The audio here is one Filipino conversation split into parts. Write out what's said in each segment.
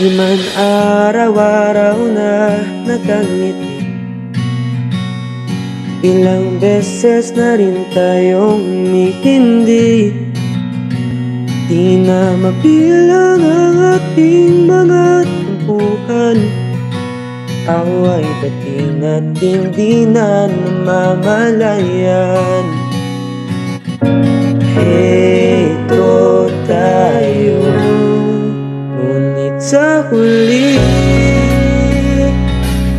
Di man araw-araw na nakangiti, ilang beses na rin tayong umihindi. Di na mabilang ang ating mga tampuhan, away dating at hindi na namamalayan. Heto tayo, ngunit sa huli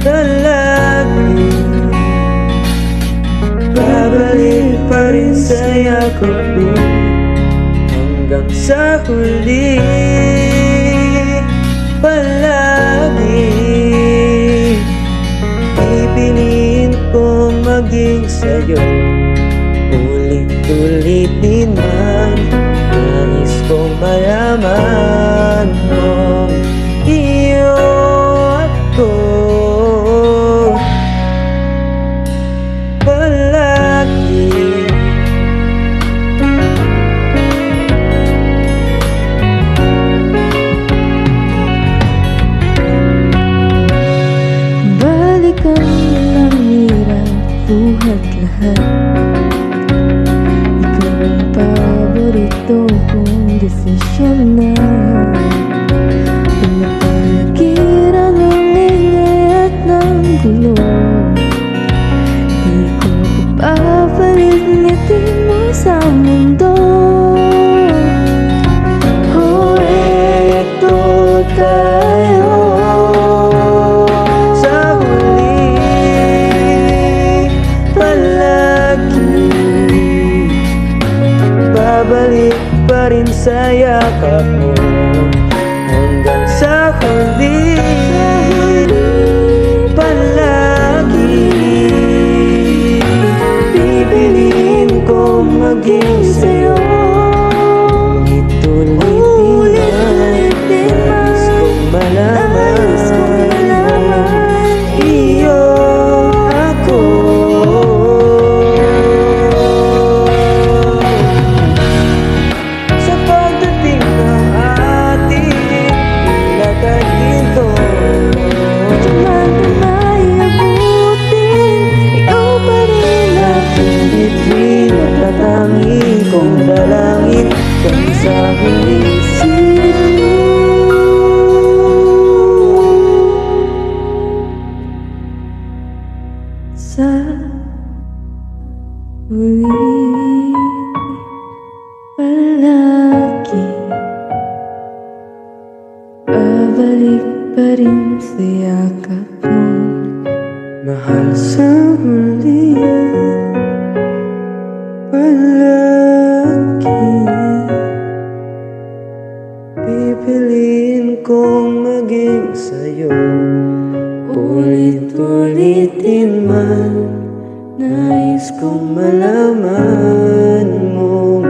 palagi babalik pa rin sa yakap mo. Hanggang sa huli palagi pipiliin kong maging sa'yo. Ulit-ulitin man, nais kong malaman mo, iyo ako palagi. Balikan ng hirap, buhat lahat. Ikaw ang paborito kong desisyon na pinapaligiran ng ingay at ng gulo. Di ko papapalit ngiti mo sa mundo. Oh, eto tayo, babalik pa rin sa yakap mo. Hanggang sa huli palagi pipiliin kong maging sa'yo. Ulit-ulitin nais kong malaman, iyo ako. Tatangin kong dalangin kung sa huli sa huli palagi babalik pa rin sa yakap mo. mahal sa huli palagi pipiliin kong maging sa'yo. Ulit-ulitin man, nais kong malaman mo.